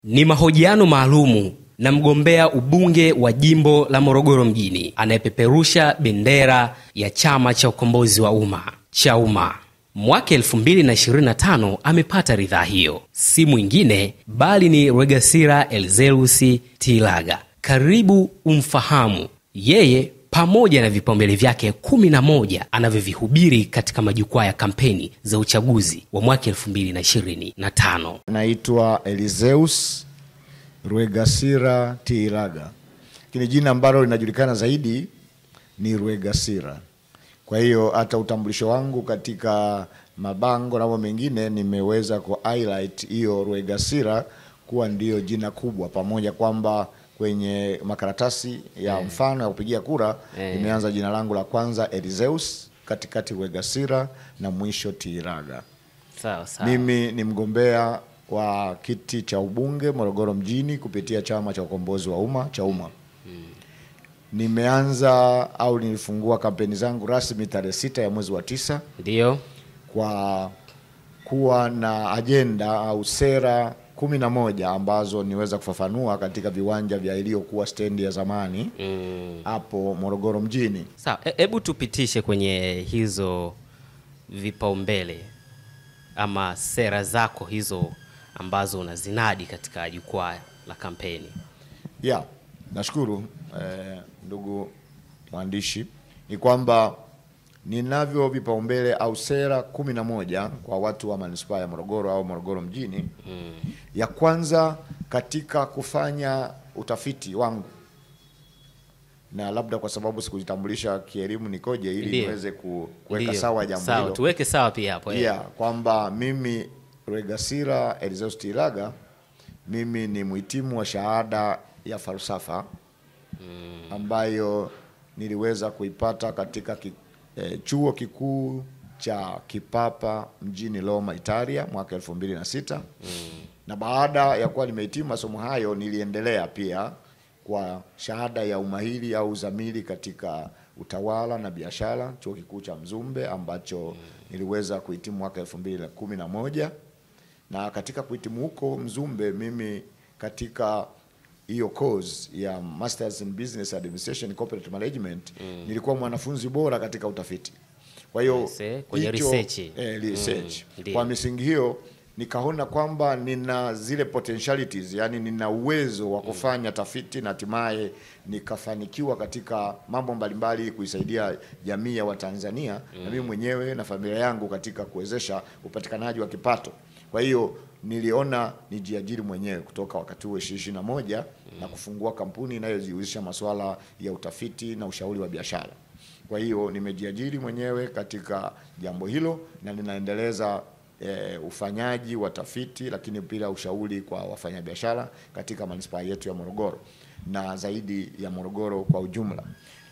Ni mahojiano maalumu na mgombea ubunge wa jimbo la Morogoro mjini anayepeperusha bendera ya Chama cha Ukombozi wa Umma, Chauma. Mwaka 2025 amepata ridhaa hiyo. Si mwingine bali ni Rwegasira Elzeus Tilaga. Karibu umfahamu yeye pamoja na vipaumbele vyake 11 anavyovihubiri katika majukwaa ya kampeni za uchaguzi wa mwaka 2025. Naitwa Elzeus Rwegasira Tilaga. Kile jina ambalo linajulikana zaidi ni Rwegasira. Kwa hiyo hata utambulisho wangu katika mabango na mambo mengine nimeweza ku highlight hiyo Rwegasira kuwa ndio jina kubwa, pamoja kwamba kwenye makaratasi ya mfano ya kupigia kura imeanza jina langu la kwanza Elzeus, katikati Rwegasira na mwisho Tilaga. Sawa sawa. Mimi ni mgombea wa kiti cha ubunge Morogoro mjini kupitia Chama cha Ukombozi wa Umma, Chauma. Nimeanza au nilifungua kampeni zangu rasmi tarehe 6 ya mwezi wa 9. Ndio. Kwa kuwa na agenda au sera 11 ambazo niweza kufafanua katika viwanja vya iliyokuwa stendi ya zamani hapo Morogoro mjini. Sawa, hebu tupitishe kwenye hizo vipaumbele ama sera zako hizo ambazo unazinadi katika jukwaa la kampeni. Nashukuru ndugu mwandishi, ni kwamba ninavyo vipaumbele au sera 11 kwa watu wa manispaa ya Morogoro au Morogoro mjini. Ya kwanza, katika kufanya utafiti wangu, na labda kwa sababu sikujitambulisha kielimu nikoje ili niweze kuweka sawa jambo hilo. Sawa, tuweke sawa pia hapo. Kwamba mimi Rwegasira Elzeus Tilaga, mimi ni mhitimu wa shahada ya falsafa ambayo niliweza kuipata katika chuo kikuu cha Kipapa mjini Roma, Italia mwaka 2006. Na baada ya kuwa nimehitimu masomo hayo niliendelea pia kwa shahada ya umahiri au uzamili katika utawala na biashara chuo kikuu cha Mzumbe ambacho niliweza kuhitimu mwaka 2011. Na katika kuhitimu huko Mzumbe, mimi katika hiyo course ya Masters in Business Administration Corporate Management nilikuwa mwanafunzi bora katika utafiti. Kwa hiyo kwenye research. Kwa misingi hiyo nikaona kwamba nina zile potentialities, yani nina uwezo wa kufanya tafiti na hatimaye nikafanikiwa katika mambo mbalimbali kuisaidia jamii ya Watanzania na mimi mwenyewe na familia yangu katika kuwezesha upatikanaji wa kipato. Kwa hiyo niliona nijiajiri mwenyewe kutoka wakati huo 2021 na kufungua kampuni inayojihusisha masuala ya utafiti na ushauri wa biashara. Kwa hiyo nimejiajiri mwenyewe katika jambo hilo na ninaendeleza ufanyaji wa tafiti lakini pia ushauri kwa wafanyabiashara katika manispaa yetu ya Morogoro na zaidi ya Morogoro kwa ujumla.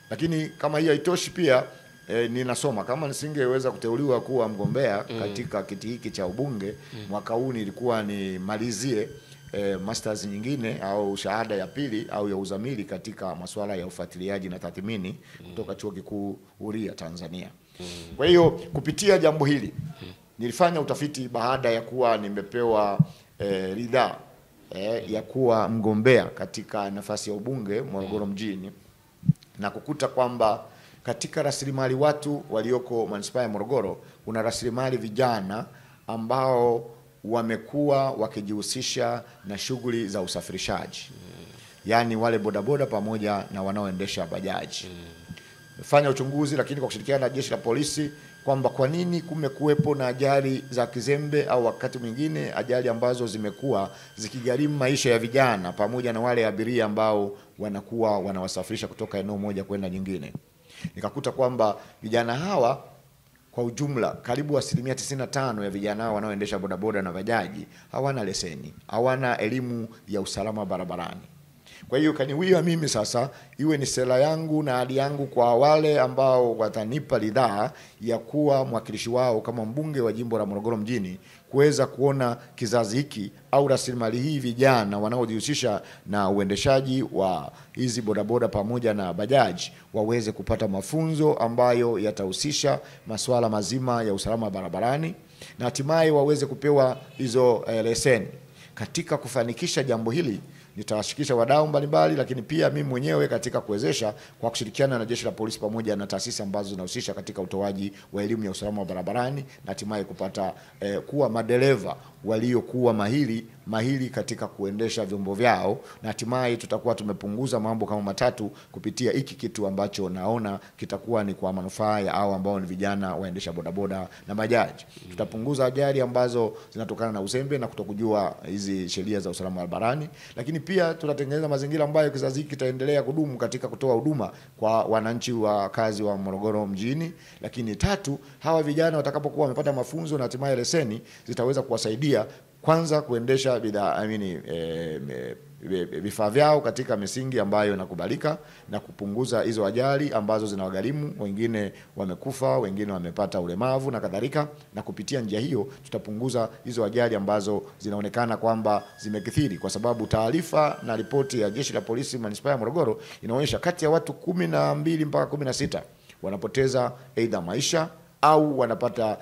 Lakini kama hii haitoshi pia ninasoma. Kama nisingeweza kuteuliwa kuwa mgombea katika kiti hiki cha ubunge mwaka huu, nilikuwa nimalizie masters nyingine au shahada ya pili au ya uzamili katika masuala ya ufuatiliaji na tathmini kutoka chuo kikuu Huria, Tanzania. Kwa hiyo kupitia jambo hili nilifanya utafiti baada ya kuwa nimepewa ridhaa ya kuwa mgombea katika nafasi ya ubunge Morogoro mjini, na kukuta kwamba katika rasilimali watu walioko manispaa ya Morogoro kuna rasilimali vijana ambao wamekuwa wakijihusisha na shughuli za usafirishaji. Yani wale bodaboda pamoja na wanaoendesha bajaji. Fanya uchunguzi lakini kwa kushirikiana na jeshi la polisi kwamba kwa nini kumekuwepo na ajali za kizembe au wakati mwingine ajali ambazo zimekuwa zikigharimu maisha ya vijana pamoja na wale abiria ambao wanakuwa wanawasafirisha kutoka eneo moja kwenda nyingine. Nikakuta kwamba vijana hawa kwa ujumla karibu 95% ya vijana hawa wanaoendesha bodaboda na bajaji hawana leseni, hawana elimu ya usalama barabarani. Kwa hiyo kaniwia mimi sasa iwe ni sera yangu na ahadi yangu kwa wale ambao watanipa ridhaa ya kuwa mwakilishi wao kama mbunge wa jimbo la Morogoro mjini, kuweza kuona kizazi hiki au rasilimali hii vijana wanaojihusisha na uendeshaji wa hizi bodaboda pamoja na bajaji waweze kupata mafunzo ambayo yatahusisha masuala mazima ya usalama barabarani na hatimaye waweze kupewa hizo leseni. Katika kufanikisha jambo hili nitawashirikisha wadau mbalimbali, lakini pia mimi mwenyewe katika kuwezesha kwa kushirikiana na Jeshi la Polisi pamoja na taasisi ambazo zinahusisha katika utoaji wa elimu ya usalama wa barabarani, na hatimaye kupata kuwa madereva waliokuwa mahiri katika kuendesha vyombo vyao, na hatimaye tutakuwa tumepunguza mambo kama matatu kupitia hiki kitu ambacho naona kitakuwa ni kwa manufaa ya hao ambao ni vijana waendesha bodaboda na bajaji. Tutapunguza ajali ambazo zinatokana na uzembe na kutokujua hizi sheria za usalama wa barabarani, lakini pia tutatengeneza mazingira ambayo kizazi hiki kitaendelea kudumu katika kutoa huduma kwa wananchi wa kazi wa Morogoro mjini. Lakini tatu, hawa vijana watakapokuwa wamepata mafunzo na hatimaye leseni zitaweza kuwasaidia kwanza kuendesha vifaa vyao katika misingi ambayo inakubalika na kupunguza hizo ajali ambazo zinawagharimu, wengine wamekufa, wengine wamepata ulemavu na kadhalika. Na kupitia njia hiyo tutapunguza hizo ajali ambazo zinaonekana kwamba zimekithiri, kwa sababu taarifa na ripoti ya Jeshi la Polisi Manispaa ya Morogoro inaonyesha kati ya watu 12 mpaka 16 wanapoteza aidha maisha au wanapata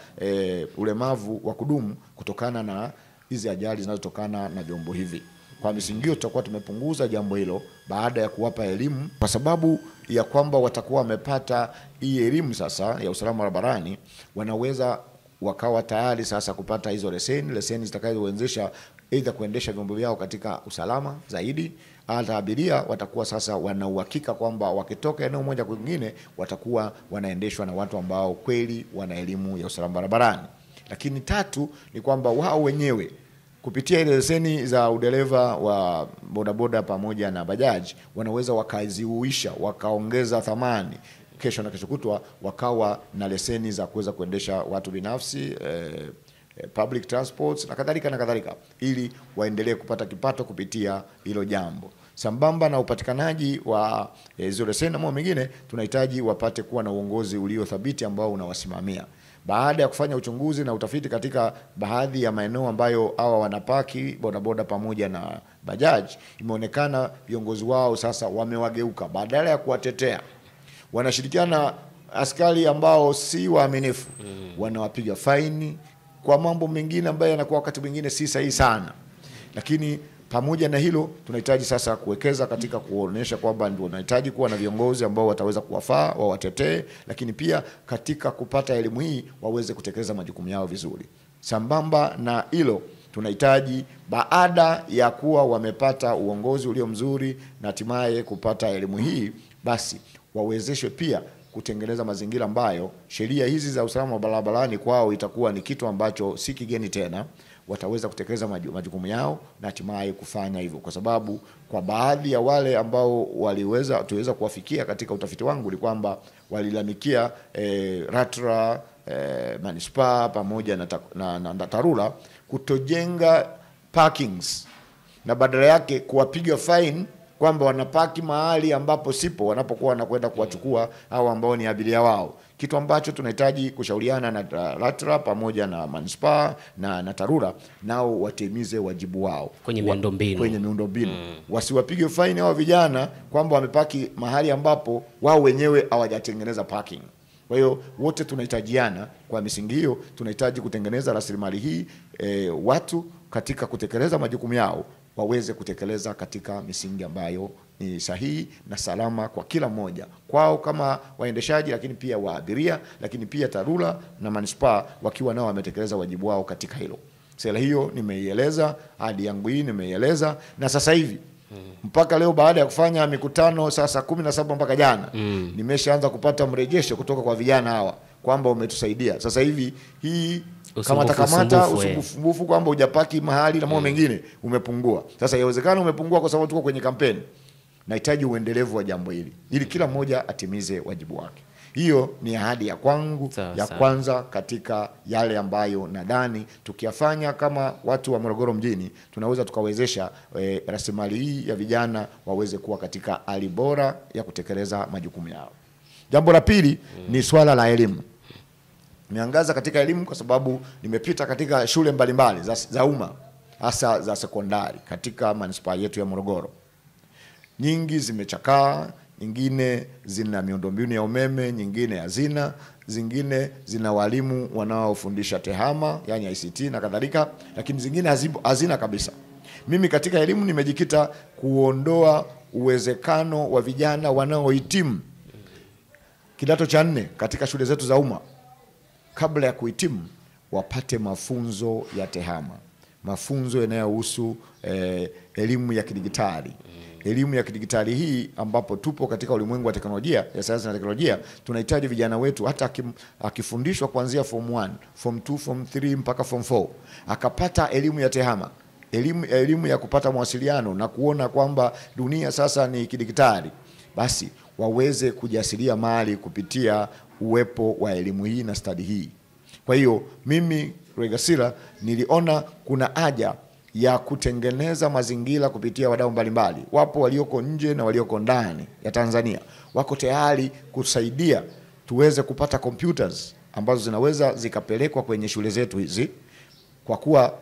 ulemavu wa kudumu kutokana na hizi ajali zinazotokana na vyombo hivi. Kwa misingi hiyo tutakuwa tumepunguza jambo hilo baada ya kuwapa elimu, kwa sababu ya kwamba watakuwa wamepata hii elimu sasa ya usalama barabarani, wanaweza wakawa tayari sasa kupata hizo leseni zitakazowezesha aidha kuendesha vyombo vyao katika usalama zaidi. Hata abiria watakuwa sasa wana uhakika kwamba wakitoka eneo moja kwingine watakuwa wanaendeshwa na watu ambao kweli wana elimu ya usalama barabarani. Lakini tatu ni kwamba wao wenyewe kupitia ile leseni za udereva wa bodaboda pamoja na bajaji wanaweza wakaziuisha, wakaongeza thamani, kesho na kesho kutwa wakawa na leseni za kuweza kuendesha watu binafsi, public transports na kadhalika, ili waendelee kupata kipato kupitia hilo jambo. Sambamba na upatikanaji wa hizo leseni na mambo mengine, tunahitaji wapate kuwa na uongozi uliothabiti ambao unawasimamia. Baada ya kufanya uchunguzi na utafiti katika baadhi ya maeneo ambayo hawa wanapaki bodaboda pamoja na bajaji, imeonekana viongozi wao sasa wamewageuka. Badala ya kuwatetea, wanashirikiana askari ambao si waaminifu, wanawapiga faini kwa mambo mengine ambayo yanakuwa wakati mwingine si sahihi sana. Lakini pamoja na hilo, tunahitaji sasa kuwekeza katika kuonesha kwamba ndio tunahitaji kuwa na viongozi ambao wataweza kuwafaa, wawatetee, lakini pia katika kupata elimu hii waweze kutekeleza majukumu yao vizuri. Sambamba na hilo, tunahitaji baada ya kuwa wamepata uongozi ulio mzuri na hatimaye kupata elimu hii, basi wawezeshwe pia kutengeneza mazingira ambayo sheria hizi za usalama wa barabarani kwao itakuwa ni kitu ambacho si kigeni tena. Wataweza kutekeleza majukumu yao na hatimaye kufanya hivyo, kwa sababu kwa baadhi ya wale ambao tuweza kuwafikia katika utafiti wangu ni kwamba walilalamikia LATRA, Manispaa pamoja na TARURA kutojenga parkings na badala yake kuwapiga fine kwamba wanapaki mahali ambapo sipo wanapokuwa wanakwenda kuwachukua hao ambao ni abiria wao, kitu ambacho tunahitaji kushauriana na LATRA pamoja na Manispaa na TARURA nao watimize wajibu wao kwenye miundombinu. Wasiwapige faini hao vijana kwamba wamepaki mahali ambapo wao wenyewe hawajatengeneza parking. Kwa hiyo wote tunahitajiana. Kwa misingi hiyo tunahitaji kutengeneza rasilimali hii, watu katika kutekeleza majukumu yao waweze kutekeleza katika misingi ambayo ni sahihi na salama kwa kila mmoja, kwao kama waendeshaji, lakini pia waabiria, lakini pia TARURA na Manispaa wakiwa nao wametekeleza wajibu wao katika hilo. Sera hiyo nimeieleza, hadi yangu hii nimeieleza, na sasa hivi mpaka leo baada ya kufanya mikutano sasa 17 mpaka jana, nimeshaanza kupata mrejesho kutoka kwa vijana hawa kwamba umetusaidia. Sasa hivi hii kamata usumbufu kwamba hujapaki mahali na mambo mengine umepungua. Sasa yawezekana umepungua kwa sababu tuko kwenye kampeni. Nahitaji uendelevu wa jambo hili ili kila mmoja atimize wajibu wake. Hiyo ni ahadi ya kwangu ya kwanza katika yale ambayo nadhani tukiyafanya kama watu wa Morogoro mjini tunaweza tukawezesha rasilimali hii ya vijana waweze kuwa katika hali bora ya kutekeleza majukumu yao. Jambo la pili ni swala la elimu. Nimeangaza katika elimu kwa sababu nimepita katika shule mbalimbali za umma, hasa za sekondari katika manispaa yetu ya Morogoro. Nyingi zimechakaa, nyingine zina miundombinu ya umeme, nyingine hazina, zingine zina walimu wanaofundisha tehama, yani ICT na kadhalika, lakini zingine hazina kabisa. mimi katika elimu nimejikita kuondoa uwezekano wa vijana wanaohitimu kidato cha 4 katika shule zetu za umma, kabla ya kuhitimu wapate mafunzo ya tehama, mafunzo yanayohusu elimu ya kidigitali. Elimu ya kidigitali hii, ambapo tupo katika ulimwengu wa teknolojia, ya sayansi na teknolojia, tunahitaji vijana wetu hata akifundishwa kuanzia form 1, form 2, form 3 mpaka form 4, akapata elimu ya tehama, elimu ya kupata mawasiliano na kuona kwamba dunia sasa ni kidigitali, basi waweze kujasiria mali kupitia uwepo wa elimu hii na stadi hii. Kwa hiyo mimi Rwegasira niliona kuna haja ya kutengeneza mazingira kupitia wadau mbalimbali. Wapo walioko nje na walioko ndani ya Tanzania, wako tayari kusaidia tuweze kupata computers ambazo zinaweza zikapelekwa kwenye shule zetu hizi, kwa kuwa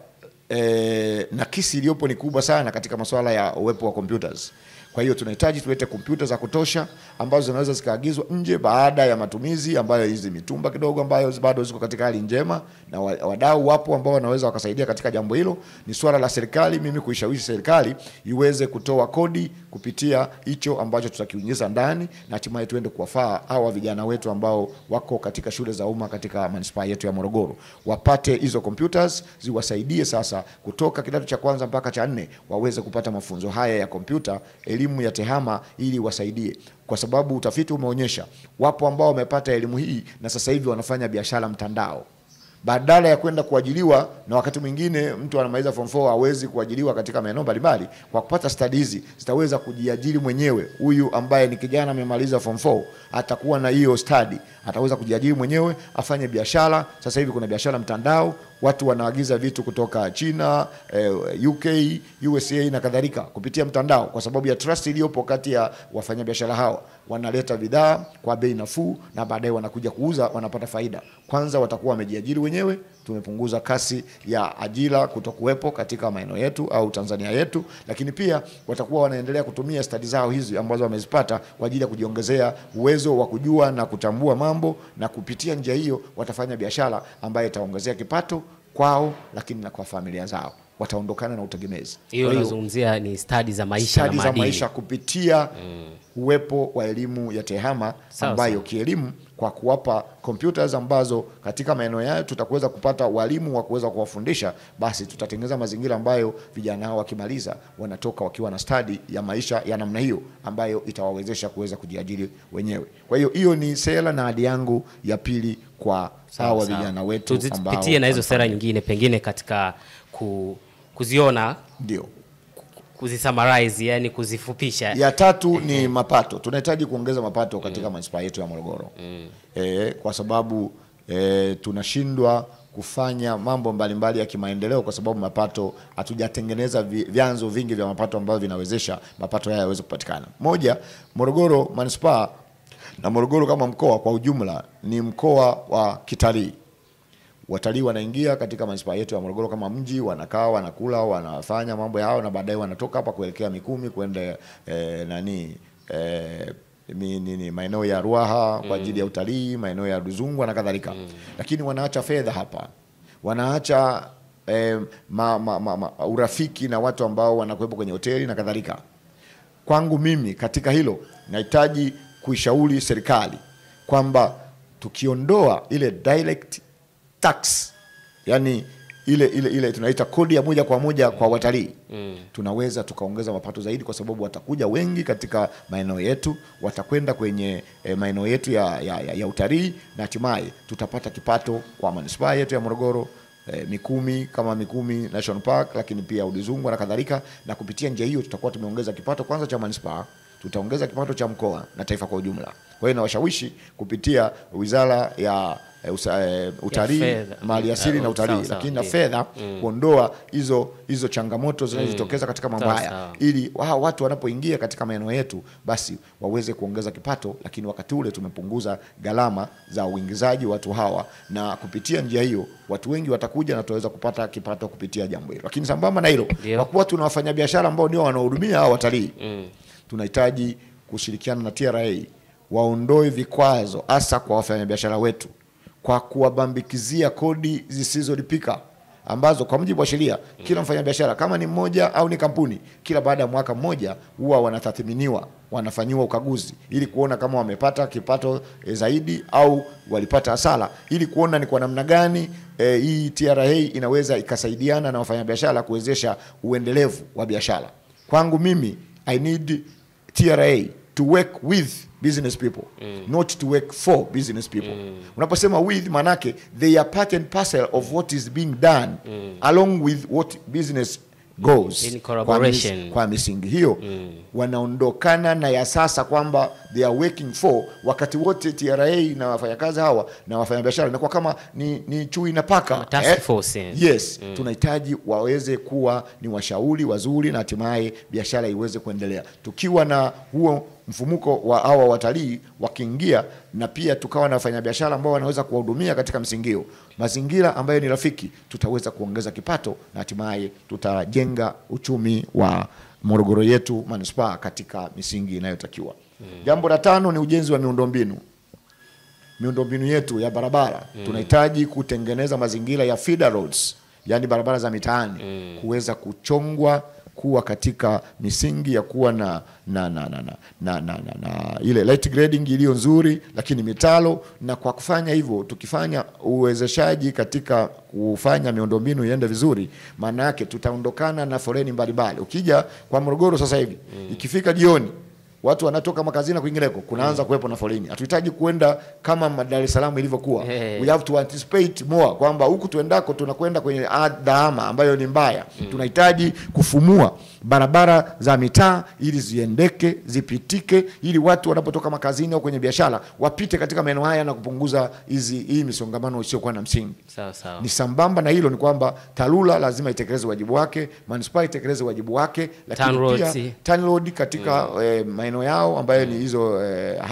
nakisi iliyopo ni kubwa sana katika masuala ya uwepo wa computers. Kwa hiyo tunahitaji tulete kompyuta za kutosha ambazo zinaweza zikaagizwa nje baada ya matumizi, ambayo hizi mitumba kidogo ambayo bado ziko katika hali njema, na wadau wapo ambao wanaweza wakasaidia katika jambo hilo. Ni swala la serikali, mimi kuishawishi serikali iweze kutoa kodi kupitia hicho ambacho tutakiingiza ndani, na hatimaye tuende kuwafaa hawa vijana wetu ambao wako katika shule za umma katika manispaa yetu ya Morogoro, wapate hizo computers ziwasaidie sasa kutoka kidato cha kwanza mpaka cha 4 waweze kupata mafunzo haya ya kompyuta, elimu ya tehama, ili wasaidie. Kwa sababu utafiti umeonyesha wapo ambao wamepata elimu hii na sasa hivi wanafanya biashara mtandao, badala ya kwenda kuajiliwa. Na wakati mwingine mtu anamaliza form 4 hawezi kuajiliwa katika maeneo mbalimbali, kwa kupata studies hizi zitaweza kujiajiri mwenyewe. Huyu ambaye ni kijana amemaliza form 4 atakuwa na hiyo study, ataweza kujiajiri mwenyewe, afanye biashara. Sasa hivi kuna biashara mtandao, watu wanaagiza vitu kutoka China, UK, USA na kadhalika kupitia mtandao, kwa sababu ya trust iliyopo kati ya wafanyabiashara hao. Wanaleta bidhaa kwa bei nafuu na baadaye wanakuja kuuza, wanapata faida. Kwanza watakuwa wamejiajiri wenyewe, tumepunguza kasi ya ajira kutokuwepo katika maeneo yetu au Tanzania yetu, lakini pia watakuwa wanaendelea kutumia stadi zao hizi ambazo wamezipata kwa ajili ya kujiongezea uwezo wa kujua na kutambua mambo, na kupitia njia hiyo watafanya biashara ambayo itaongezea kipato kwao, lakini na kwa familia zao. Wataondokana na utegemezi. Hiyo nazungumzia ni stadi za maisha na maadili, maisha kupitia uwepo wa elimu ya tehama, ambayo kielimu kwa kuwapa computers ambazo katika maeneo yao tutakuweza kupata walimu wa kuweza kuwafundisha, basi tutatengeneza mazingira ambayo vijana hao wakimaliza wanatoka wakiwa na stadi ya maisha ya namna hiyo, ambayo itawawezesha kuweza kujiajiri wenyewe. Kwa hiyo hiyo ni sera na ahadi yangu ya pili kwa hawa vijana wetu, ambao tupitie na hizo sera nyingine pengine katika kuziona, ndio kuzisummarize, yani kuzifupisha. Ya tatu ni mapato. Tunahitaji kuongeza mapato katika manispaa yetu ya Morogoro. Kwa sababu tunashindwa kufanya mambo mbalimbali ya kimaendeleo kwa sababu mapato, hatujatengeneza vyanzo vingi vya mapato ambavyo vinawezesha mapato haya yaweze kupatikana. Moja, Morogoro manispaa na Morogoro kama mkoa kwa ujumla ni mkoa wa kitalii. Watalii wanaingia katika manispaa yetu ya Morogoro kama mji, wanakaa, wanakula, wanafanya mambo yao, na baadaye wanatoka hapa kuelekea Mikumi kwenda maeneo ya Ruaha kwa ajili ya utalii, maeneo ya Ruzungwa na kadhalika. Lakini wanaacha fedha hapa, wanaacha urafiki na watu ambao wanakuwepo kwenye hoteli na kadhalika. Kwangu mimi katika hilo nahitaji kuishauri serikali kwamba tukiondoa ile direct tax, yani ile tunaita kodi ya moja kwa moja kwa watalii, tunaweza tukaongeza mapato zaidi, kwa sababu watakuja wengi katika maeneo yetu, watakwenda kwenye maeneo yetu ya utalii, na hatimaye tutapata kipato kwa manispaa yetu ya Morogoro, Mikumi kama Mikumi National Park, lakini pia Udzungwa na kadhalika. Na kupitia njia hiyo tutakuwa tumeongeza kipato kwanza cha manispaa, tutaongeza kipato cha mkoa na taifa kwa ujumla. Kwa hiyo nawashawishi kupitia Wizara ya utalii, mali asili na utalii, lakini na fedha, kuondoa hizo changamoto zinazotokeza katika mambo haya, ili watu wanapoingia katika maeneo yetu basi waweze kuongeza kipato, lakini wakati ule tumepunguza gharama za uingizaji watu hawa, na kupitia njia hiyo watu wengi watakuja na tutaweza kupata kipato kupitia jambo hilo. Lakini sambamba na hilo, kwa kuwa tuna wafanyabiashara ambao ndio wanaohudumia hao watalii, tunahitaji kushirikiana na TRA waondoe vikwazo hasa kwa wafanyabiashara wetu kwa kuwabambikizia kodi zisizolipika. ambazo kwa mujibu wa sheria kila mfanyabiashara kama ni mmoja au ni kampuni, kila baada ya mwaka mmoja huwa wanatathminiwa, wanafanywa ukaguzi ili kuona kama wamepata kipato zaidi au walipata hasara, ili kuona ni kwa namna gani hii TRA inaweza ikasaidiana na wafanyabiashara kuwezesha uendelevu wa biashara. Kwangu mimi, I need TRA to work with business people, not to work for business people. Unaposema with, manake they are part and parcel of what is being done along with what business goes. In collaboration. Kwa misingi hiyo wanaondokana na ya sasa kwamba they are working for, wakati wote TRA na wafanyakazi hawa na wafanyabiashara inakuwa kama ni chui na paka, task force. Yes, tunahitaji waweze kuwa ni washauri wazuri na hatimaye biashara iweze kuendelea. Tukiwa na huo mfumuko wa hawa watalii wakiingia, na pia tukawa na wafanyabiashara ambao wanaweza kuwahudumia katika msingio, mazingira ambayo ni rafiki, tutaweza kuongeza kipato na hatimaye tutajenga uchumi wa Morogoro yetu manispaa katika misingi inayotakiwa. Jambo la 5 ni ujenzi wa miundombinu. Miundombinu yetu ya barabara, tunahitaji kutengeneza mazingira ya feeder roads, yani barabara za mitaani kuweza kuchongwa kuwa katika misingi ya kuwa na ile light grading iliyo nzuri, lakini mitalo. Na kwa kufanya hivyo, tukifanya uwezeshaji katika kufanya miundombinu iende vizuri, maana yake tutaondokana na foleni mbalimbali. Ukija kwa Morogoro sasa hivi, ikifika jioni watu wanatoka makazini na kuingineko, kunaanza kuwepo na foleni. Hatuhitaji kuenda kama Dar es Salaam ilivyokuwa. We have to anticipate more kwamba huku tuendako tunakwenda kwenye dhama ambayo ni mbaya. Tunahitaji kufumua barabara za mitaa ili ziendeke, zipitike, ili watu wanapotoka makazini au kwenye biashara wapite katika maeneo haya na kupunguza hii misongamano isiyokuwa na msingi. Sawa. Ni sambamba na hilo ni kwamba TARURA lazima itekeleze wajibu wake, manispaa itekeleze wajibu wake, lakini pia TANROADS katika maeneo yao ambayo ni hizo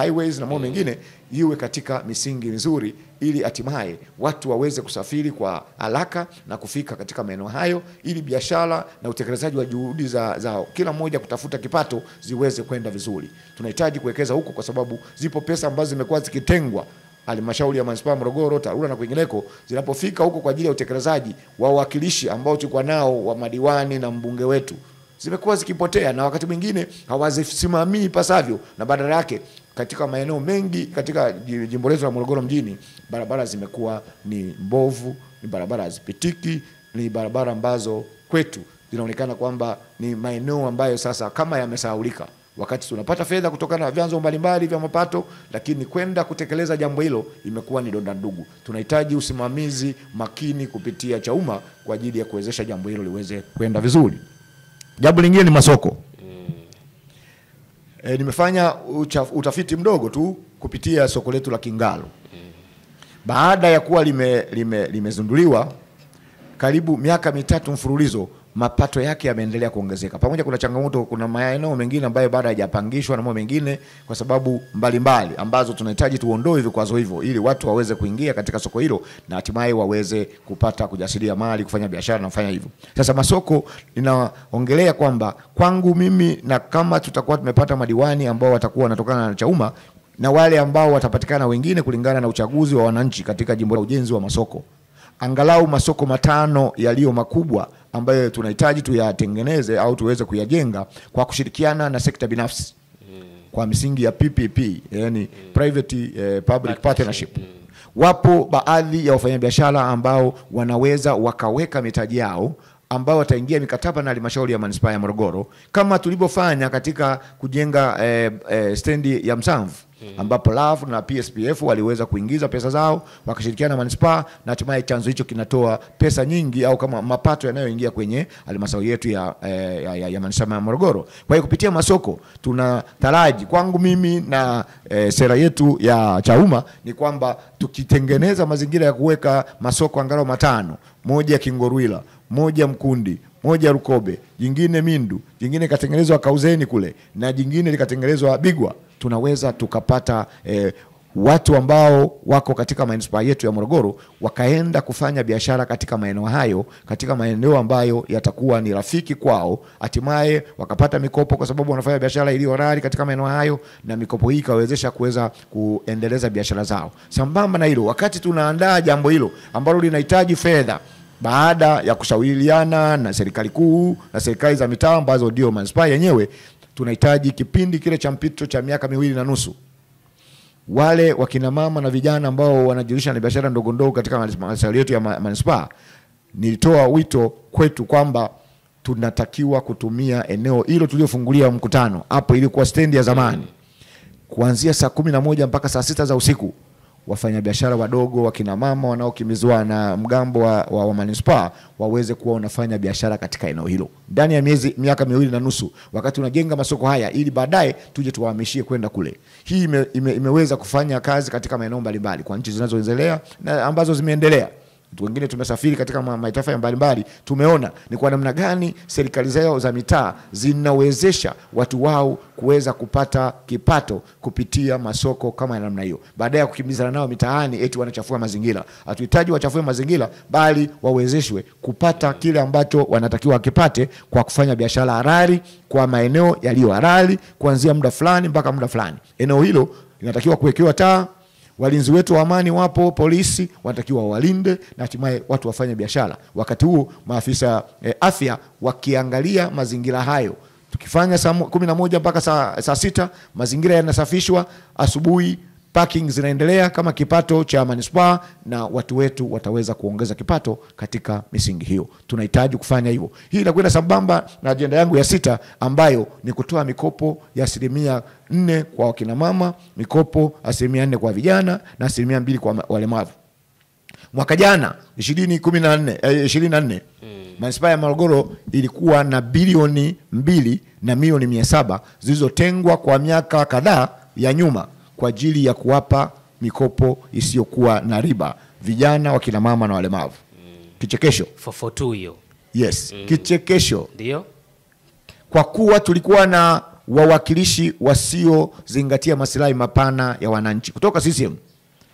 highways na mambo mengine iwe katika misingi mizuri, ili hatimaye watu waweze kusafiri kwa haraka na kufika katika maeneo hayo, ili biashara na utekelezaji wa juhudi za kila mmoja kutafuta kipato ziweze kwenda vizuri. Tunahitaji kuwekeza huko kwa sababu zipo pesa ambazo zimekuwa zikitengwa halmashauri ya manispaa Morogoro, TARURA na kwingineko, zinapofika huko kwa ajili ya utekelezaji wa wawakilishi ambao tulikuwa nao wa madiwani na mbunge wetu, zimekuwa zikipotea na wakati mwingine hawazisimamii pasavyo, na badala yake katika maeneo mengi katika jimbo letu la Morogoro mjini barabara zimekuwa ni mbovu, ni barabara hazipitiki, ni barabara ambazo kwetu zinaonekana kwamba ni maeneo ambayo sasa kama yamesahaulika, wakati tunapata fedha kutokana na vyanzo mbalimbali vya mapato, lakini kwenda kutekeleza jambo hilo imekuwa ni donda ndugu. Tunahitaji usimamizi makini kupitia Chauma kwa ajili ya kuwezesha jambo hilo liweze kwenda vizuri. Jambo lingine ni masoko. Nimefanya utafiti mdogo tu kupitia soko letu la Kingalo. Baada ya kuwa limezinduliwa karibu miaka 3 mfululizo, mapato yake yameendelea kuongezeka. Pamoja kuna changamoto, kuna maeneo mengine ambayo bado hayajapangishwa na mambo mengine kwa sababu mbalimbali ambazo tunahitaji tuondoe vikwazo hivyo ili watu waweze kuingia katika soko hilo na hatimaye waweze kupata kujasiria mali, kufanya biashara na kufanya hivyo. Sasa masoko inaongelea kwamba kwangu mimi, na kama tutakuwa tumepata madiwani ambao watakuwa wanatokana na Chauma na wale ambao watapatikana wengine kulingana na uchaguzi wa wananchi katika jimbo la ujenzi wa masoko, angalau masoko 5 yaliyo makubwa ambayo tunahitaji tuyatengeneze au tuweze kuyajenga kwa kushirikiana na sekta binafsi kwa misingi ya PPP, yani private public partnership. Wapo baadhi ya wafanyabiashara ambao wanaweza wakaweka mitaji yao ambao wataingia mikataba na halmashauri ya manispaa ya Morogoro, kama tulivyofanya katika kujenga stendi ya Msamvu, ambapo LAF na PSPF waliweza kuingiza pesa zao wakashirikiana na manispaa, na hatimaye chanzo hicho kinatoa pesa nyingi au kama mapato yanayoingia kwenye halmashauri yetu ya manispaa ya Morogoro. Kwa hiyo kupitia masoko tunataraji, kwangu mimi na sera yetu ya Chauma ni kwamba tukitengeneza mazingira ya kuweka masoko angalau 5, moja Kingorwila, moja Mkundi, moja Rukobe, jingine Mindu, jingine katengenezwa Kauzeni kule, na jingine likatengenezwa Bigwa, tunaweza tukapata watu ambao wako katika manispaa yetu ya Morogoro wakaenda kufanya biashara katika maeneo hayo, katika maeneo ambayo yatakuwa ni rafiki kwao, hatimaye wakapata mikopo kwa sababu wanafanya biashara iliyo halali katika maeneo hayo, na mikopo hii kawezesha kuweza kuendeleza biashara zao. Sambamba na hilo, wakati tunaandaa jambo hilo ambalo linahitaji fedha baada ya kushauriana na serikali kuu na serikali za mitaa ambazo ndio manispaa yenyewe, tunahitaji kipindi kile cha mpito cha miaka 2.5 wale wakina mama na vijana ambao wanajihusisha na biashara ndogo ndogo katika halmashauri yetu ya manispaa, nilitoa wito kwetu kwamba tunatakiwa kutumia eneo hilo tuliofungulia mkutano hapo, ili kwa stendi ya zamani, kuanzia saa 11 mpaka saa 6 za usiku, wafanyabiashara wadogo, wakina mama wanaokimbizwa na mgambo wa manispaa waweze kuwa wanafanya biashara katika eneo hilo ndani ya miaka 2.5, wakati unajenga masoko haya, ili baadaye tuje tuwahamishie kwenda kule. Hii imeweza kufanya kazi katika maeneo mbalimbali kwa nchi zinazoendelea na ambazo zimeendelea. Watu wengine tumesafiri katika mataifa mbalimbali, tumeona ni kwa namna gani serikali zao za mitaa zinawezesha watu wao kuweza kupata kipato kupitia masoko kama namna hiyo, baada ya kukimbizana nao mitaani eti wanachafua mazingira. Hatuhitaji wachafue mazingira, bali wawezeshwe kupata kile ambacho wanatakiwa kipate kwa kufanya biashara halali kwa maeneo yaliyo halali, kuanzia muda fulani mpaka muda fulani. Eneo hilo linatakiwa kuwekewa taa. Walinzi wetu wa amani wapo, polisi wanatakiwa walinde, na hatimaye watu wafanye biashara. Wakati huo maafisa afya wakiangalia mazingira hayo. Tukifanya saa 11 mpaka saa 6, mazingira yanasafishwa, asubuhi parking zinaendelea kama kipato cha manispaa, na watu wetu wataweza kuongeza kipato katika misingi hiyo. Tunahitaji kufanya hivyo. Hii inakwenda sambamba na ajenda yangu ya 6 ambayo ni kutoa mikopo ya 4% kwa wakina mama, mikopo 4% kwa vijana na 2% kwa walemavu. Mwaka jana 2024 manispaa ya Morogoro ilikuwa na bilioni 2 na milioni 700 zilizotengwa kwa miaka kadhaa ya nyuma kwa ajili ya kuwapa mikopo isiyokuwa na riba vijana, wakina mama na walemavu. Kichekesho 442 hiyo. Yes, kichekesho. Ndio. Kwa kuwa tulikuwa na wawakilishi wasiozingatia maslahi mapana ya wananchi kutoka CCM.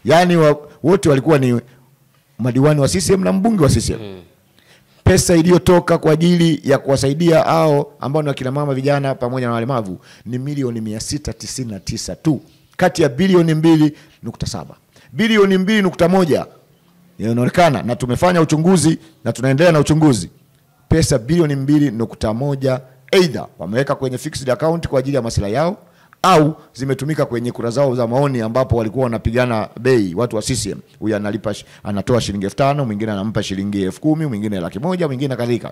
Yaani wote walikuwa ni madiwani wa CCM na mbunge wa CCM. Pesa iliyotoka kwa ajili ya kuwasaidia hao ambao ni wakina mama, vijana pamoja na walemavu ni milioni 699 tu, kati ya bilioni 2.7. Bilioni 2.1 inaonekana, na tumefanya uchunguzi na tunaendelea na uchunguzi, pesa bilioni 2.1 either wameweka kwenye fixed account kwa ajili ya maslahi yao, au zimetumika kwenye kura zao za maoni ambapo walikuwa wanapigana bei watu wa CCM. Huyu anatoa shilingi 5,000, mwingine anampa shilingi 10,000, mwingine 100,000, mwingine kadhalika.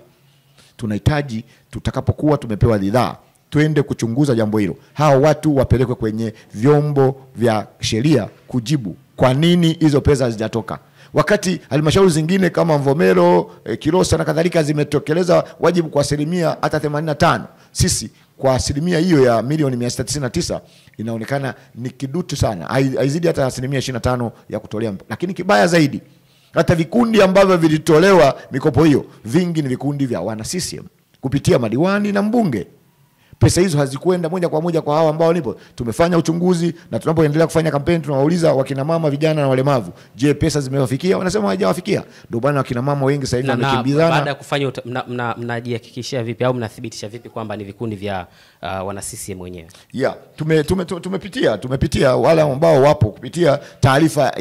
Tunahitaji tutakapokuwa tumepewa ridhaa twende kuchunguza jambo hilo. Hao watu wapelekwe kwenye vyombo vya sheria kujibu kwa nini hizo pesa hazijatoka. Wakati halmashauri zingine kama Mvomero, Kilosa na kadhalika zimetokeleza wajibu kwa 85%, sisi kwa asilimia hiyo ya milioni 699 inaonekana ni kidutu sana. Haizidi hata 25% ya kutolea. Lakini kibaya zaidi, hata vikundi ambavyo vilitolewa mikopo hiyo vingi ni vikundi vya wana CCM kupitia madiwani na mbunge. Pesa hizo hazikwenda moja kwa moja kwa hao ambao nipo. Tumefanya uchunguzi na tunapoendelea kufanya kampeni tunawauliza wakina mama, vijana na walemavu, je, pesa zimewafikia? Wanasema hawajawafikia. Ndio bwana wakina mama wengi sasa hivi wamekimbizana. Baada ya kufanya mnajihakikishia vipi au mnathibitisha vipi kwamba ni vikundi vya wana CCM wenyewe? Yeah, tumepitia wale ambao wapo kupitia taarifa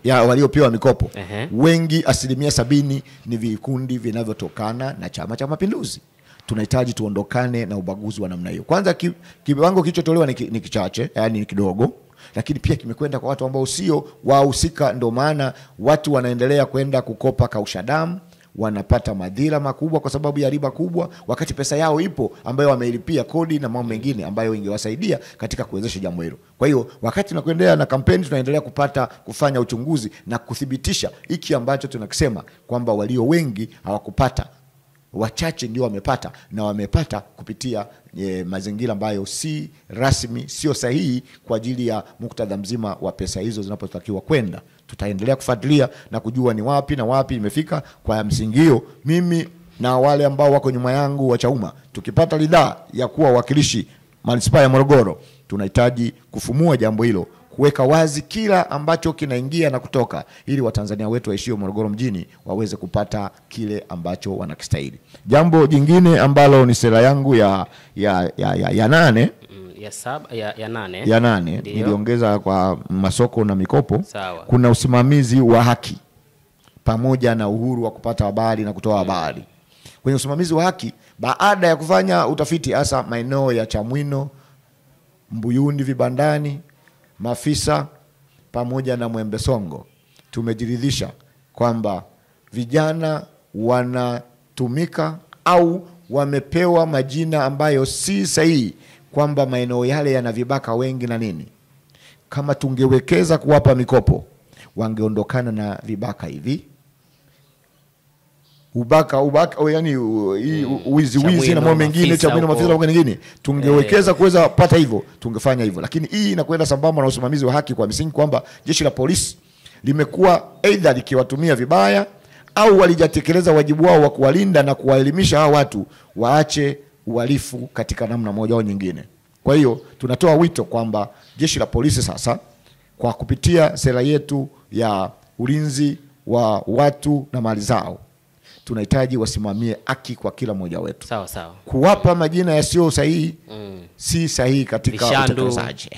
yao waliopewa mikopo. Wengi 70% ni vikundi vinavyotokana na Chama cha Mapinduzi. Tunahitaji tuondokane na ubaguzi wa namna hiyo. Kwanza kiwango kilichotolewa ni kichache, yani ni kidogo, lakini pia kimekwenda kwa watu ambao sio wahusika. Ndio maana watu wanaendelea kwenda kukopa kausha damu, wanapata madhira makubwa kwa sababu ya riba kubwa, wakati pesa yao ipo ambayo wameilipia kodi na mambo mengine ambayo ingewasaidia katika kuwezesha jambo hilo. Kwa hiyo wakati tunakuendelea na kampeni, tunaendelea kufanya uchunguzi na kuthibitisha hiki ambacho tunakisema kwamba walio wengi hawakupata, wachache ndio wamepata, na wamepata kupitia mazingira ambayo si rasmi, sio sahihi kwa ajili ya muktadha mzima wa pesa hizo zinapotakiwa kwenda. Tutaendelea kufuatilia na kujua ni wapi na wapi imefika. Kwa msingi hiyo, mimi na wale ambao wako nyuma yangu wa Chauma, tukipata ridhaa ya kuwa wakilishi manispaa ya Morogoro, tunahitaji kufumua jambo hilo, kuweka wazi kila ambacho kinaingia na kutoka, ili Watanzania wetu waishio Morogoro mjini waweze kupata kile ambacho wanakistahili. Jambo jingine ambalo ni sera yangu ya 8 ya 8 niliongeza kwa masoko na mikopo. Sawa. Kuna usimamizi wa haki. pamoja na uhuru wa kupata habari na kutoa habari. Kwenye usimamizi wa haki, baada ya kufanya utafiti hasa maeneo ya Chamwino, Mbuyuni vibandani, Mafisa pamoja na Mwembe Songo, tumejiridhisha kwamba vijana wanatumika au wamepewa majina ambayo si sahihi, kwamba maeneo yale yana vibaka wengi na nini. Kama tungewekeza kuwapa mikopo, wangeondokana na vibaka hivi. Ubaka yani wizi na mambo mengine, Chamwino, Mafisa na mengine, tungewekeza kuweza kupata hivyo, tungefanya hivyo. Lakini hii inakwenda sambamba na usimamizi wa haki kwa misingi kwamba jeshi la polisi limekuwa aidha likiwatumia vibaya au walijatekeleza wajibu wao wa kuwalinda na kuwaelimisha hao watu waache uhalifu katika namna moja au nyingine. Kwa hiyo tunatoa wito kwamba jeshi la polisi sasa, kwa kupitia sera yetu ya ulinzi wa watu na mali zao, tunahitaji wasimamie haki kwa kila mmoja wetu. Sawa sawa. Kuwapa majina yasiyo sahihi si sahihi katika utekelezaji.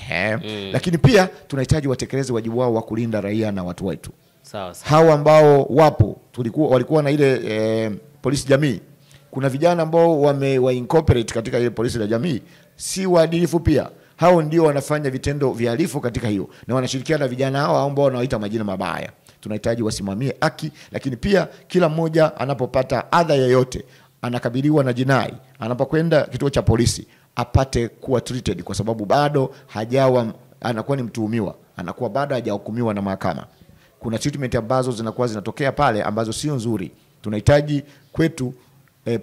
Lakini pia tunahitaji watekeleze wajibu wao wa kulinda raia na watu wetu. Sawa sawa. Hawa ambao wapo walikuwa na ile polisi jamii. Kuna vijana ambao wa incorporate katika ile polisi la jamii, si waadilifu pia. Hao ndio wanafanya vitendo vihalifu katika hiyo, na wanashirikiana na vijana hao ambao wanaoita majina mabaya. Tunahitaji wasimamie haki, lakini pia kila mmoja anapopata adha yoyote, anakabiliwa na jinai, anapokwenda kituo cha polisi, apate kuwa treated, kwa sababu bado hajawa, anakuwa ni mtuhumiwa, anakuwa bado hajahukumiwa na mahakama. Kuna treatment ambazo zinakuwa zinatokea pale ambazo sio nzuri. Tunahitaji kwetu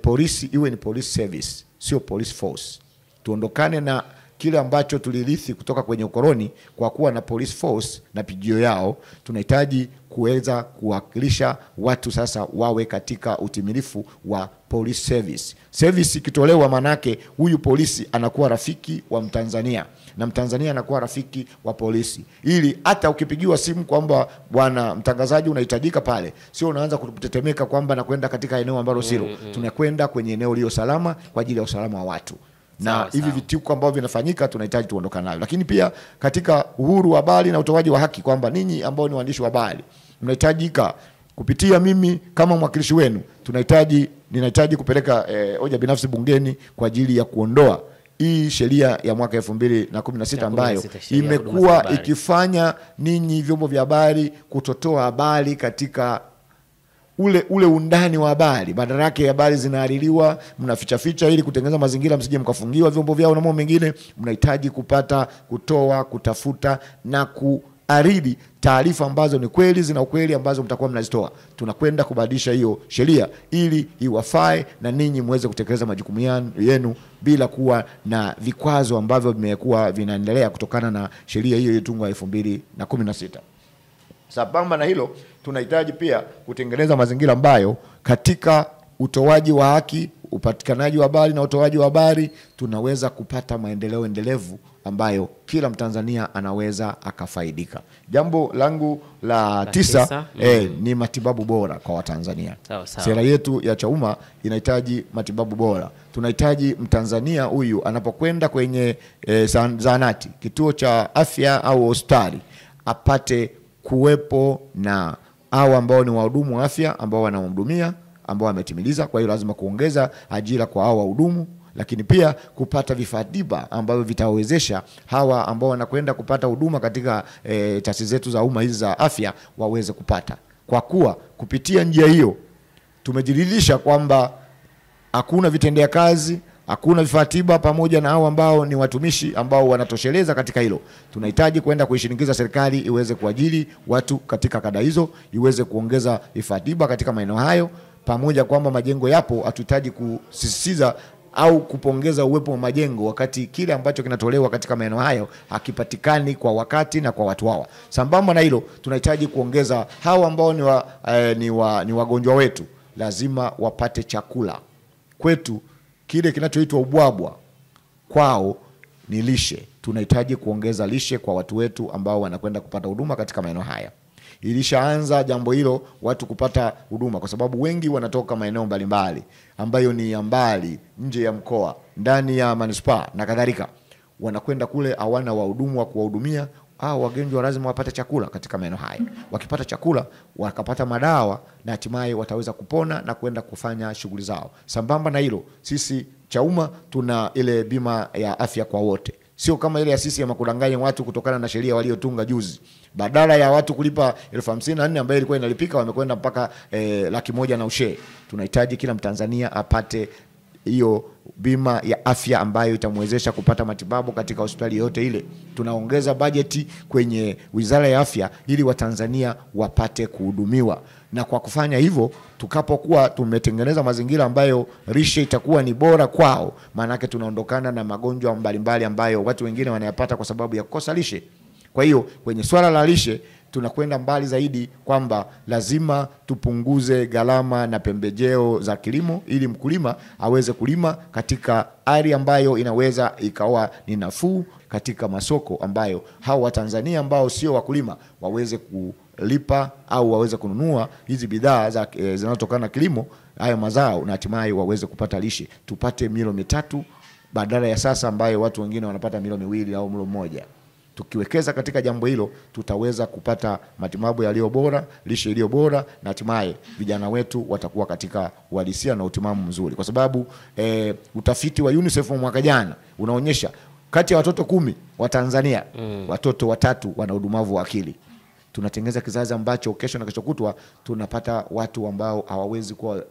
polisi iwe ni police service, sio police force. Tuondokane na kile ambacho tulirithi kutoka kwenye ukoloni kwa kuwa na police force na pigio yao. Tunahitaji kuweza kuwakilisha watu sasa wawe katika utimilifu wa police service. Service ikitolewa, manake huyu polisi anakuwa rafiki wa Mtanzania na Mtanzania anakuwa rafiki wa polisi, ili hata ukipigiwa simu kwamba bwana mtangazaji unahitajika pale, sio unaanza kutetemeka kwamba nakwenda katika eneo ambalo silo. Tunakwenda kwenye eneo lililo salama kwa ajili ya usalama wa watu. Na hivi vituko ambavyo vinafanyika tunahitaji tuondokane navyo. Lakini pia katika uhuru wa habari na utoaji wa haki, kwamba ninyi ambao ni waandishi wa habari mnahitajika kupitia mimi kama mwakilishi wenu, ninahitaji kupeleka hoja binafsi bungeni kwa ajili ya kuondoa hii sheria ya mwaka 2016 ambayo imekuwa ikifanya ninyi vyombo vya habari kutotoa habari katika ule undani wa habari. Badala yake habari zinahaririwa, mnaficha ili kutengeneza mazingira msije mkafungiwa vyombo vyao na mambo mengine. Mnahitaji kutoa, kutafuta na kuaridi taarifa ambazo ni kweli, zina ukweli, ambazo mtakuwa mnazitoa. Tunakwenda kubadilisha hiyo sheria ili iwafae na ninyi muweze kutekeleza majukumu yenu bila kuwa na vikwazo ambavyo vimekuwa vinaendelea kutokana na sheria hiyo iliyotungwa 2016. Sambamba na hilo, tunahitaji pia kutengeneza mazingira ambayo katika utoaji wa haki, upatikanaji wa habari na utoaji wa habari, tunaweza kupata maendeleo endelevu ambayo kila Mtanzania anaweza akafaidika. Jambo langu la 9 ni matibabu bora kwa Watanzania. Sera yetu ya Chauma inahitaji matibabu bora. Tunahitaji Mtanzania huyu anapokwenda kwenye zahanati, kituo cha afya au hospitali, apate kuwepo na hao ambao ni wahudumu wa afya ambao wanamhudumia, ambao wametimiliza. Kwa hiyo lazima kuongeza ajira kwa hao wahudumu, lakini pia kupata vifaa tiba ambavyo vitawezesha hawa ambao wanakwenda kupata huduma katika taasisi zetu za umma hizi za afya waweze kupata. Kwa kuwa kupitia njia hiyo tumejiridhisha kwamba hakuna vitendea kazi, hakuna vifaa tiba, pamoja na hao ambao ni watumishi ambao wanatosheleza katika hilo. Tunahitaji kwenda kuishinikiza serikali iweze kuajiri watu katika kada hizo, iweze kuongeza vifaa tiba katika maeneo hayo, pamoja kwamba majengo yapo. Hatuhitaji kusisitiza au kupongeza uwepo wa majengo wakati kile ambacho kinatolewa katika maeneo hayo hakipatikani kwa wakati na kwa watu hawa. Sambamba na hilo, tunahitaji kuongeza hao ambao ni wagonjwa wetu, lazima wapate chakula. Kwetu kile kinachoitwa ubwabwa, kwao ni lishe. Tunahitaji kuongeza lishe kwa watu wetu ambao wanakwenda kupata huduma katika maeneo haya. Ilishaanza jambo hilo, watu kupata huduma, kwa sababu wengi wanatoka maeneo mbalimbali ambayo ni mbali, nje ya mkoa, ndani ya manispaa na kadhalika. Wanakwenda kule, hawana wahudumu wa kuwahudumia, wagonjwa lazima wapate chakula katika maeneo haya. Wakipata chakula, wakapata madawa, na hatimaye wataweza kupona na kwenda kufanya shughuli zao. Sambamba na hilo, sisi Chauma tuna ile bima ya afya kwa wote. Sio kama ile ya sisi ya makudanganya watu kutokana na sheria waliotunga juzi. Badala ya watu kulipa 54,000 ambayo ilikuwa inalipika, wamekwenda mpaka 100,000 na ushe. Tunahitaji kila Mtanzania apate hiyo bima ya afya ambayo itamwezesha kupata matibabu katika hospitali yote ile. Tunaongeza bajeti kwenye Wizara ya Afya ili Watanzania wapate kuhudumiwa. Na kwa kufanya hivyo, tukapokuwa tumetengeneza mazingira ambayo lishe itakuwa ni bora kwao, maana yake tunaondokana na magonjwa mbalimbali ambayo watu wengine wanayapata kwa sababu ya kukosa lishe. Kwa hiyo kwenye swala la lishe tunakwenda mbali zaidi kwamba lazima tupunguze gharama na pembejeo za kilimo ili mkulima aweze kulima katika hali ambayo inaweza ikawa ni nafuu katika masoko ambayo hao Watanzania ambao sio wakulima waweze kulipa au waweze kununua hizi bidhaa zinazotokana na kilimo, hayo mazao, na hatimaye waweze kupata lishe. Tupate milo 3 badala ya sasa ambayo watu wengine wanapata milo 2 au milo 1. Tukiwekeza katika jambo hilo, tutaweza kupata matibabu yaliyo bora, lishe iliyo bora, na hatimaye vijana wetu watakuwa katika uhalisia na utimamu mzuri. Kwa sababu utafiti wa UNICEF mwaka jana unaonyesha kati ya watoto 10 wa Tanzania, watoto 3 wana udumavu wa akili. Tunatengeneza kizazi ambacho kesho na kesho kutwa tunapata watu ambao hawawezi kuwa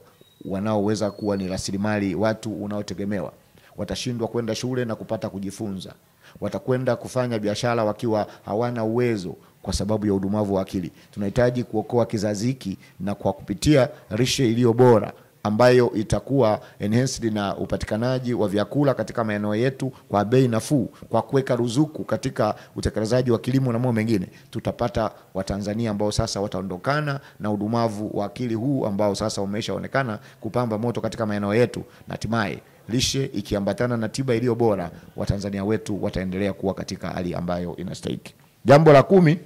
wanaoweza kuwa ni rasilimali watu unaotegemewa. Watashindwa kwenda shule na kupata kujifunza. Watakwenda kufanya biashara wakiwa hawana uwezo kwa sababu ya udumavu wa akili. Tunahitaji kuokoa kizazi hiki, na kwa kupitia lishe iliyo bora ambayo itakuwa enhanced na upatikanaji wa vyakula katika maeneo yetu kwa bei nafuu, kwa kuweka ruzuku katika utekelezaji wa kilimo na mambo mengine, tutapata Watanzania ambao sasa wataondokana na udumavu wa akili huu ambao sasa umeshaonekana kupamba moto katika maeneo yetu, na hatimaye lishe ikiambatana na tiba iliyo bora, Watanzania wetu wataendelea kuwa katika hali ambayo inastahili. Jambo la 10,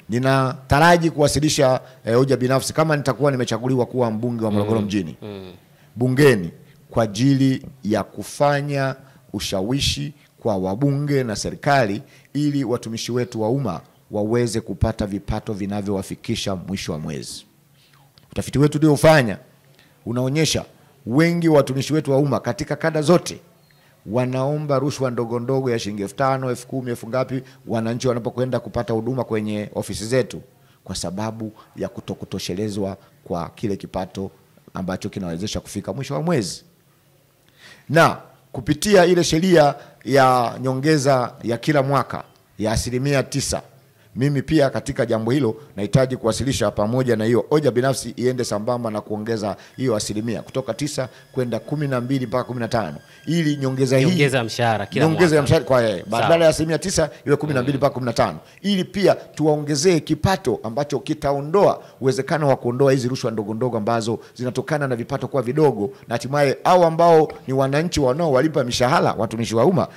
ninataraji kuwasilisha hoja binafsi kama nitakuwa nimechaguliwa kuwa mbunge wa Morogoro mjini bungeni kwa ajili ya kufanya ushawishi kwa wabunge na serikali ili watumishi wetu wa umma waweze kupata vipato vinavyowafikisha mwisho wa mwezi. Utafiti wetu uliofanya unaonyesha wengi wa watumishi wetu wa umma katika kada zote wanaomba rushwa ndogo ndogo ya shilingi 5,000, 10,000, elfu ngapi wananchi wanapokwenda kupata huduma kwenye ofisi zetu, kwa sababu ya kutokutoshelezwa kwa kile kipato ambacho kinawezesha kufika mwisho wa mwezi. Na kupitia ile sheria ya nyongeza ya kila mwaka ya 9%, mimi pia katika jambo hilo nahitaji kuwasilisha pamoja na hiyo hoja binafsi iende sambamba na kuongeza hiyo 9% kutoka 9 kwenda 12 mpaka 15, ili nyongeza hii nyongeza mshahara kila mwaka, nyongeza ya mshahara kwa badala ya 9% iwe 12 mpaka 15, ili pia tuwaongezee kipato ambacho kitaondoa uwezekano wa kuondoa hizi rushwa ndogo ndogo ambazo zinatokana na vipato kwa vidogo, na hatimaye au ambao ni wananchi wanaowalipa mishahara watumishi wa umma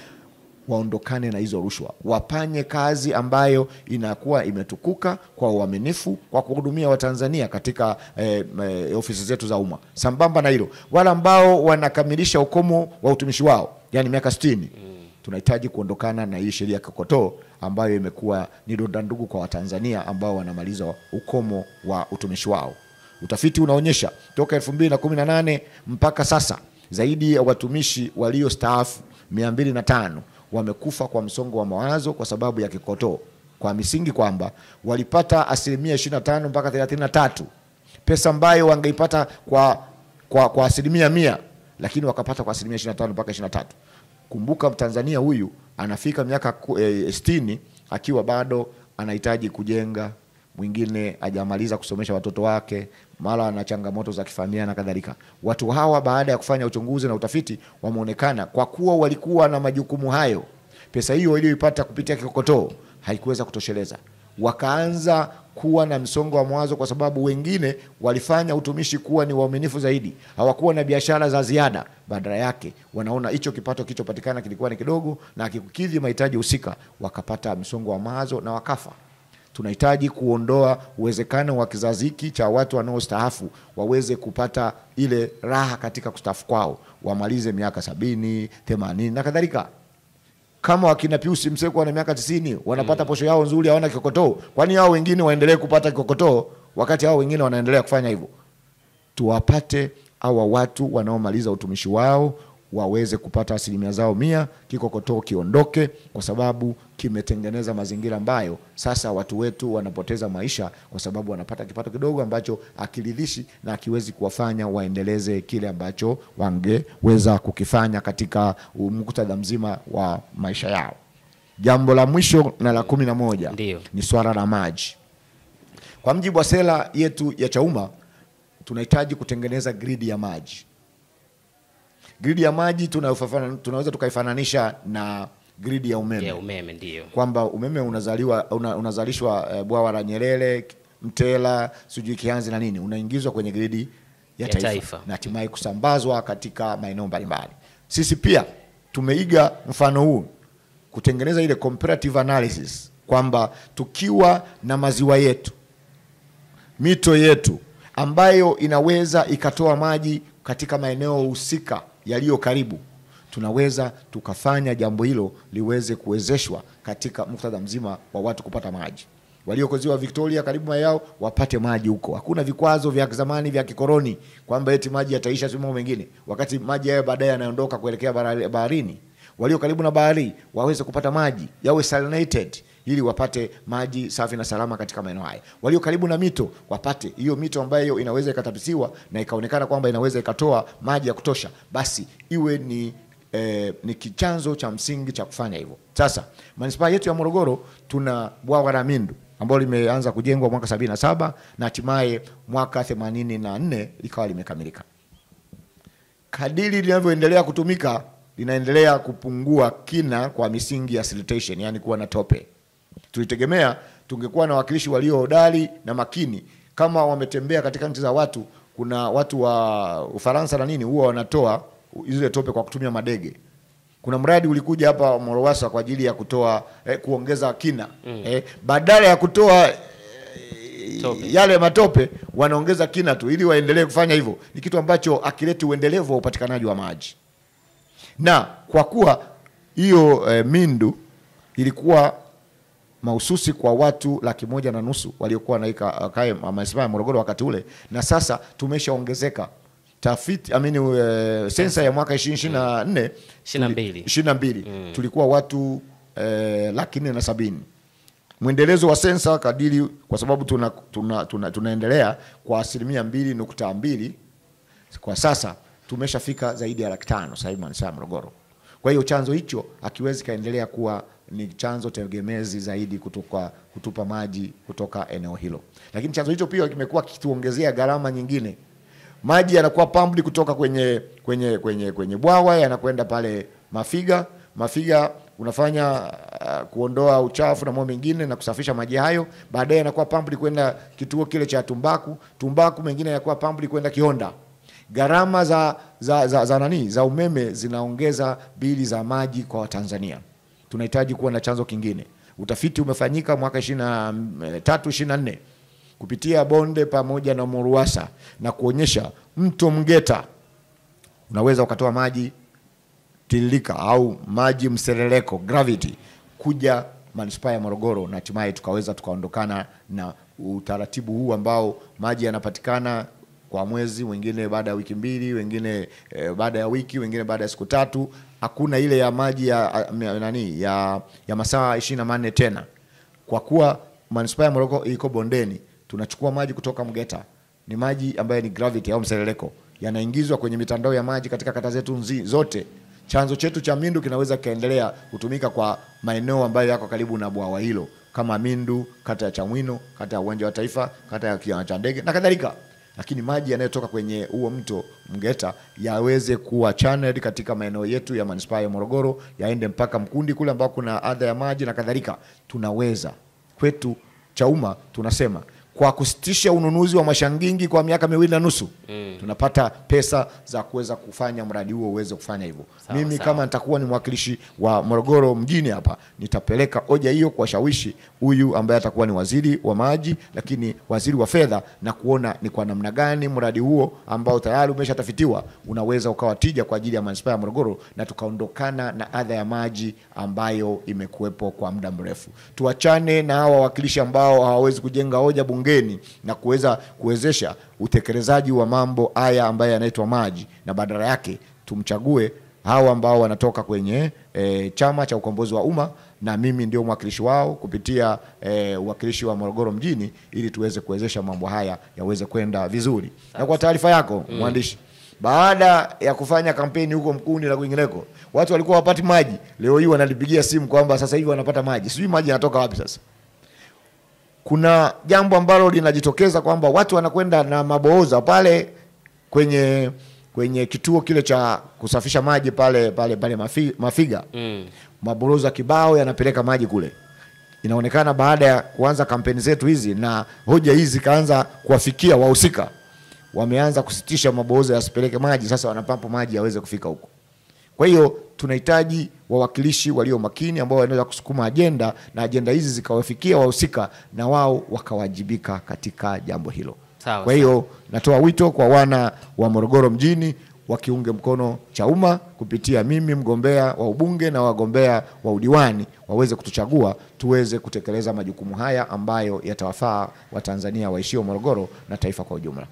waondokane na hizo rushwa, wapanye kazi ambayo inakuwa imetukuka kwa uaminifu kwa kuhudumia Watanzania katika ofisi zetu za umma. Sambamba na hilo, wale ambao wanakamilisha ukomo wa utumishi wao, yani miaka 60, tunahitaji kuondokana na hii sheria kokotoo ambayo imekuwa ni donda ndugu kwa Watanzania ambao wanamaliza ukomo wa utumishi wao. Utafiti unaonyesha toka 2018 mpaka sasa zaidi ya watumishi waliostaafu 205 wamekufa kwa msongo wa mawazo kwa sababu ya kikotoo, kwa misingi kwamba walipata 25% mpaka 33% pesa ambayo wangeipata kwa 100%, lakini wakapata kwa 25% mpaka 23%. Kumbuka Mtanzania huyu anafika miaka 60 akiwa bado anahitaji kujenga, mwingine hajamaliza kusomesha watoto wake, mara ana changamoto za kifamilia na kadhalika. Watu hawa baada ya kufanya uchunguzi na utafiti wameonekana kwa kuwa walikuwa na majukumu hayo, pesa hiyo iliyoipata kupitia kikokotoo haikuweza kutosheleza. Wakaanza kuwa na msongo wa mawazo kwa sababu wengine walifanya utumishi kuwa ni waaminifu zaidi, hawakuwa na biashara za ziada. Badala yake wanaona hicho kipato kilichopatikana kilikuwa ni kidogo na hakikidhi mahitaji husika, wakapata msongo wa mawazo na wakafa. Tunahitaji kuondoa uwezekano wa kizazi hiki cha watu wanaostaafu waweze kupata ile raha katika kustaafu kwao, wamalize miaka 70, 80 na kadhalika. Kama wakina Pius Msekwa wana miaka 90 wanapata posho yao nzuri, hawana kikokotoo, kwani hao wengine waendelee kupata kikokotoo wakati hao wengine wanaendelea kufanya hivyo? Tuwapate hawa watu wanaomaliza utumishi wao waweze kupata 100%, kikokotoo kiondoke, kwa sababu kimetengeneza mazingira ambayo sasa watu wetu wanapoteza maisha kwa sababu wanapata kipato kidogo ambacho akiridhishi na akiwezi kuwafanya waendeleze kile ambacho wangeweza kukifanya katika muktadha mzima wa maisha yao. Jambo la mwisho na la 11 ni swala la maji. Kwa mjibu wa sera yetu ya Chauma, tunahitaji kutengeneza gridi ya maji. Gridi ya maji tunaweza tukaifananisha na gridi ya umeme. Ya umeme ndio. Kwamba umeme unazalishwa bwawa la Nyerere, Mtela, sijui Kianzi na nini, unaingizwa kwenye gridi ya taifa na hatimaye kusambazwa katika maeneo mbalimbali. Sisi pia tumeiga mfano huu kutengeneza ile comparative analysis, kwamba tukiwa na maziwa yetu, mito yetu ambayo inaweza ikatoa maji katika maeneo husika yaliyo karibu, tunaweza tukafanya jambo hilo liweze kuwezeshwa katika muktadha mzima wa watu kupata maji. Walioko ziwa Victoria karibu yao wapate maji huko. Hakuna vikwazo vya zamani vya kikoroni kwamba eti maji yataisha simo mengine, wakati maji hayo baadaye yanaondoka kuelekea baharini. Walio karibu na bahari waweze kupata maji yawe salinated ili wapate maji safi na salama katika maeneo haya. Walio karibu na mito wapate hiyo mito ambayo inaweza ikatapisiwa na ikaonekana kwamba inaweza ikatoa maji ya kutosha, basi iwe ni kichanzo cha msingi cha kufanya hivyo. Sasa manispaa yetu ya Morogoro tuna bwawa la Mindu ambalo limeanza kujengwa mwaka 77 na hatimaye mwaka 84 likawa limekamilika. Kadiri linavyoendelea kutumika, linaendelea kupungua kina kwa misingi ya siltation, yani kuwa na tope. Tulitegemea tungekuwa na wakilishi walio hodari na makini, kama wametembea katika nchi za watu. Kuna watu wa Ufaransa na nini huwa wanatoa zile tope kwa kutumia madege. Kuna mradi ulikuja hapa Morowasa kwa ajili ya kutoa kuongeza kina. Badala ya kutoa yale matope wanaongeza kina tu ili waendelee kufanya hivyo. Ni kitu ambacho akileti uendelevu wa upatikanaji wa maji. Na kwa kuwa hiyo Mindu ilikuwa mahususi kwa watu 1.5 waliokuwa naika manispaa ya Morogoro wakati ule, na sasa tumeshaongezeka. Sensa ya mwaka 22 tulikuwa watu 470. Mwendelezo wa sensa kadiri, kwa sababu tunaendelea kwa 2.2 kwa sasa, tumeshafika zaidi ya 500 sasa hivi manispaa ya Morogoro. Kwa hiyo chanzo hicho hakiwezi kaendelea kuwa ni chanzo tegemezi zaidi kutupa maji kutoka eneo hilo. Lakini chanzo hicho pia kimekuwa kituongezea gharama nyingine. Maji yanakuwa pumped kutoka kwenye bwawa yanakwenda pale Mafiga unafanya kuondoa uchafu na mambo mengine na kusafisha maji hayo. Baadaye yanakuwa pumped kwenda kituo kile cha Tumbaku mengine yanakuwa pumped kwenda Kihonda. Gharama za umeme zinaongeza bili za maji kwa Watanzania. Tunahitaji kuwa na chanzo kingine. Utafiti umefanyika mwaka 23-24 kupitia bonde pamoja na Moruwasa na kuonyesha mto Mgeta unaweza ukatoa maji tiririka au maji mseleleko gravity kuja manispaa ya Morogoro, na hatimaye tukaweza tukaondokana na utaratibu huu ambao maji yanapatikana kwa mwezi, wengine baada ya wiki 2, wengine baada ya wiki, wengine baada ya siku 3. Hakuna ile ya maji ya masaa 24 tena. Kwa kuwa manispaa ya Morogoro iko bondeni, tunachukua maji kutoka Mgeta. Ni maji ambayo ni gravity au mseleleko, yanaingizwa kwenye mitandao ya maji katika kata zetu zote. Chanzo chetu cha Mindu kinaweza kaendelea kutumika kwa maeneo ambayo yako karibu na bwawa hilo, kama Mindu, kata ya Chamwino, kata ya Uwanja wa Taifa, kata ya Kiwanja cha Ndege na kadhalika. Lakini maji yanayotoka kwenye huo mto Mgeta yaweze kuwa channel katika maeneo yetu ya manispaa ya Morogoro, yaende mpaka Mkundi kule ambako kuna adha ya maji na kadhalika. Tunaweza kwetu Chauma tunasema kwa kusitisha ununuzi wa mashangingi kwa miaka 2.5 tunapata pesa za kuweza kufanya mradi huo uweze kufanya hivyo. Mimi kama nitakuwa ni mwakilishi wa Morogoro mjini hapa, nitapeleka hoja hiyo kwa shawishi huyu ambaye atakuwa ni waziri wa maji, lakini waziri wa fedha, na kuona ni kwa namna gani mradi huo ambao tayari umeshatafitiwa unaweza ukawa tija kwa ajili ya manispaa ya Morogoro, na tukaondokana na adha ya maji ambayo imekuwepo kwa muda mrefu. Tuachane na hawa wawakilishi ambao hawawezi kujenga hoja bungeni na kuwezesha utekelezaji wa mambo haya ambayo yanaitwa maji, na badala yake tumchague hawa ambao wanatoka kwenye chama cha ukombozi wa umma, na mimi ndio mwakilishi wao kupitia uwakilishi wa Morogoro mjini, ili tuweze kuwezesha mambo haya yaweze kwenda vizuri. Na kwa taarifa yako mwandishi, baada ya kufanya kampeni huko Mkundi na kwingineko, watu walikuwa wapati maji, leo hii wanalipigia simu kwamba sasa hivi wanapata maji. Sijui maji yanatoka wapi sasa. Kuna jambo ambalo linajitokeza kwamba watu wanakwenda na mabooza pale kwenye kituo kile cha kusafisha maji pale Mafiga. Maboroza kibao yanapeleka maji kule. Inaonekana baada ya kuanza kampeni zetu hizi na hoja hizi kaanza kuwafikia wahusika, wameanza kusitisha maboroza yasipeleke maji, sasa wanapampa maji yaweze kufika huko. Kwa hiyo tunahitaji wawakilishi walio makini ambao wanaweza kusukuma ajenda, na ajenda hizi zikawafikia wahusika na wao wakawajibika katika jambo hilo. Kwa hiyo natoa wito kwa wana wa Morogoro mjini wakiunge mkono Chauma kupitia mimi mgombea wa ubunge na wagombea wa udiwani, waweze kutuchagua tuweze kutekeleza majukumu haya ambayo yatawafaa Watanzania waishio Morogoro na taifa kwa ujumla.